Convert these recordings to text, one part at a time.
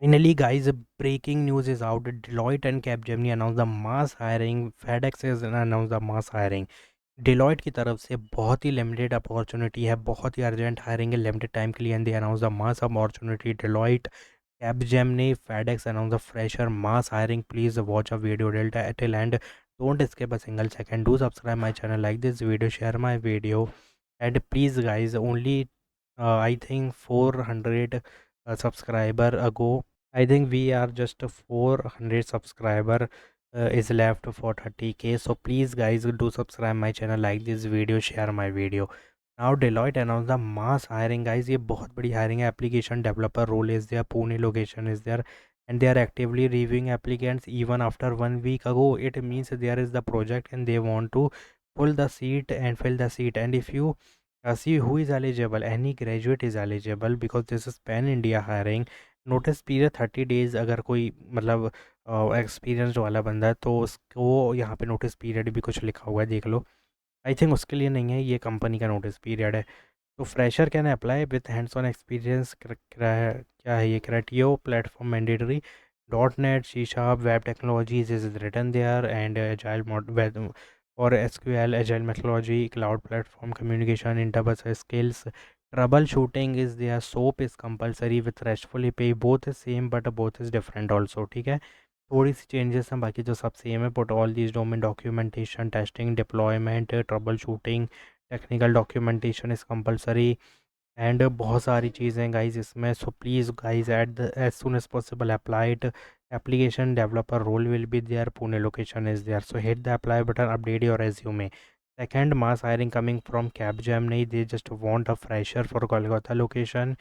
Finally, guys, breaking news is out. Deloitte and Capgemini announced the mass hiring. FedEx has announced the mass hiring. Deloitte की तरफ से बहुत ही limited opportunity है, बहुत ही urgent hiring है limited time के लिए, and they announce the mass opportunity. Deloitte, Capgemini, FedEx announce the fresher mass hiring. Please watch a video delta till end. Don't skip a single second. Do subscribe my channel, like this video, share my video, and please, guys, only I think 400 subscriber ago. I think we are just 400 subscriber is left for 30k. So please, guys, do subscribe my channel, like this video, share my video. Now Deloitte announced the mass hiring, guys. ये बहुत बड़ी hiring है. Application developer role is there. Pune location is there, and they are actively reviewing applicants even after 1 week ago. It means there is the project and they want to pull the seat and fill the seat. And if you see who is eligible, any graduate is eligible because this is pan India hiring. Notice period 30 days. अगर कोई मतलब experienced वाला बंदा है तो उसको यहाँ पे नोटिस पीरियड भी कुछ लिखा हुआ है, देख लो. आई थिंक उसके लिए नहीं है, ये कंपनी का नोटिस पीरियड है. तो fresher can apply with hands on experience. क्या है ये criteria platform mandatory. Dot net, C sharp, web technologies is written there, and agile mode और SQL, agile methodology, cloud platform communication, interpersonal skills. Trouble is there. Soap is compulsory with restful API. Both is same but both is different also. ठीक है, थोड़ी सी changes हैं, बाकी जो सब same है. Put all these domain documentation, testing, deployment, trouble shooting, technical documentation is compulsory, and बहुत सारी चीज़ें गाइज इसमें. So please guys at the as soon as possible apply it. application developer role will be there. Pune location is there, so hit the apply button, update your resume. Second, mass hiring coming from Capgemini. They just want a fresher for Kolkata location,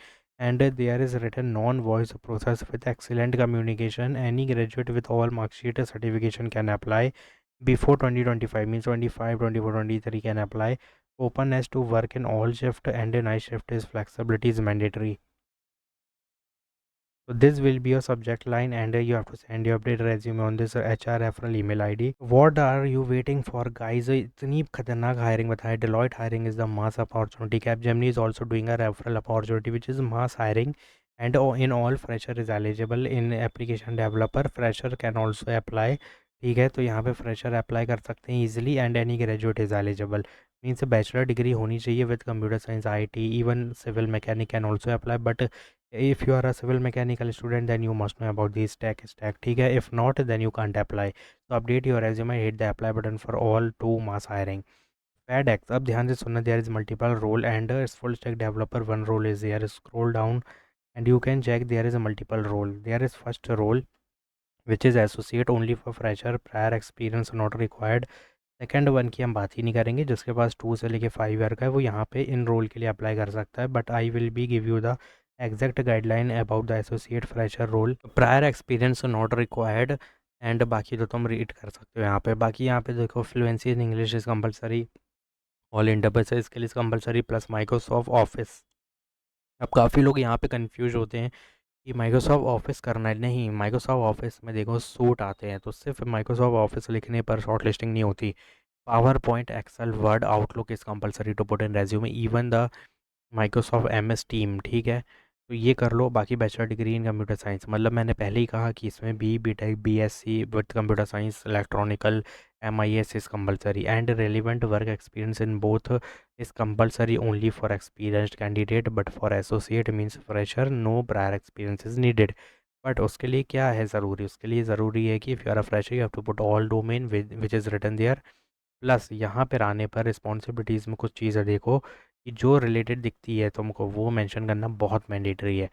and there is written non-voice process with excellent communication. Any graduate with all mark sheet certification can apply before 2025, means 25, 24, 23 can apply. Openness to work in all shift and a night shift is flexibility is mandatory. So this will be your subject line, and you have to send your updated resume on this HR referral email ID. What are you waiting for, guys? इतनी खतरनाक hiring बताया. Deloitte hiring is the mass opportunity. Capgemini is also doing a referral opportunity, which is mass hiring, and in all fresher is eligible. In application developer, fresher can also apply. ठीक है, तो यहाँ पे fresher apply कर सकते हैं easily, and any graduate is eligible. Means bachelor degree होनी चाहिए with computer science, IT. Even civil mechanic can also apply, but if you are a civil mechanical student then you must know about this tech stack. ठीक है, if not then you can't apply. So update your resume, hit the apply button for all to mass hiring. FedEx, अब ध्यान से सुनना. there is multiple role and full stack developer one role is there. Scroll down and you can check there is a multiple role. There is first role which is associate only for fresher, prior experience not required. Second one की हम बात ही नहीं करेंगे. जिसके पास 2 से लेके 5 year का है वो यहाँ पे इन रोल के लिए अप्लाई कर सकता है, but I will be give you the exact guideline about the associate fresher role. Prior experience not required, and बाकी तो तुम रीड कर सकते हो यहाँ पे. बाकी यहाँ पे देखो, fluency in English is compulsory, all enterprise skill is compulsory, plus Microsoft office. अब काफ़ी लोग यहाँ पे कंफ्यूज होते हैं कि माइक्रोसॉफ्ट ऑफिस करना है. नहीं, माइक्रोसॉफ्ट ऑफिस में देखो सूट आते हैं, तो सिर्फ माइक्रोसॉफ्ट ऑफिस लिखने पर शॉर्ट लिस्टिंग नहीं होती. PowerPoint, Excel, Word, Outlook is compulsory to put in resume. Even the Microsoft MS Team. ठीक है, तो ये कर लो. बाकी bachelor degree in computer science, मतलब मैंने पहले ही कहा कि इसमें BTech, BSc with computer science, electronical, MIS is compulsory, and relevant work experience in both is compulsory only for experienced candidate, but for associate means fresher no prior experience is needed. But उसके लिए क्या है ज़रूरी? उसके लिए ज़रूरी है कि if you are a fresher you have to put all domain which is written there. Plus यहाँ पर आने पर रिस्पॉन्सिबिलिटीज़ में कुछ चीज़ें देखो कि जो रिलेटेड दिखती है तुमको वो मेंशन करना बहुत मैंडेटरी है.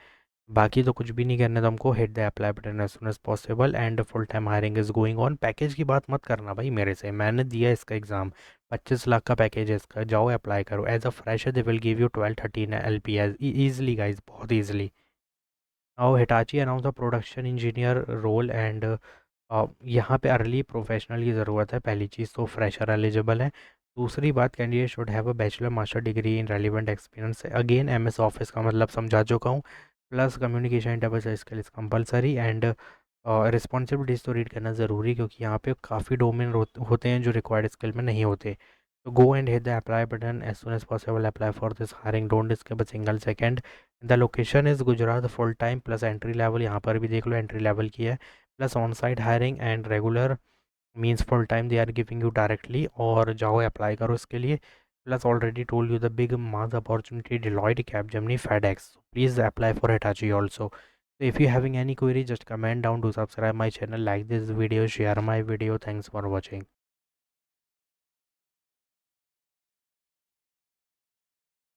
बाकी तो कुछ भी नहीं करना तुमको. Hit the apply button as soon as possible, and full time hiring is going on. Package की बात मत करना भाई मेरे से, मैंने दिया इसका एग्ज़ाम. 25 लाख का पैकेज है इसका. जाओ अप्लाई करो. As a fresher they will give you 12-13 LP as easily guys, बहुत easily. Now Hitachi announce the production engineer role, and यहाँ पे अर्ली प्रोफेशनल की ज़रूरत है. पहली चीज़ तो फ्रेशर एलिजिबल है. दूसरी बात, candidate should have a bachelor master degree in relevant experience. Again MS office का मतलब समझा चुका हूँ. Plus communication enterprise skill is compulsory, and responsibilities तो रीड करना ज़रूरी, क्योंकि यहाँ पे काफ़ी डोमेन होते हैं जो रिक्वायर्ड स्किल में नहीं होते. तो go and hit the apply button as soon as possible. Apply for this hiring, don't skip a single second. The location is Gujarat full time plus entry level, यहाँ पर भी देख लो एंट्री लेवल की है, plus on site hiring and regular means full time they are giving you directly, और जाओ apply करो इसके लिए। Plus already told you the big mass opportunity Deloitte Capgemini FedEx, please apply for Hitachi also. So if you having any query, just comment down, do subscribe my channel, like this video, share my video. Thanks for watching.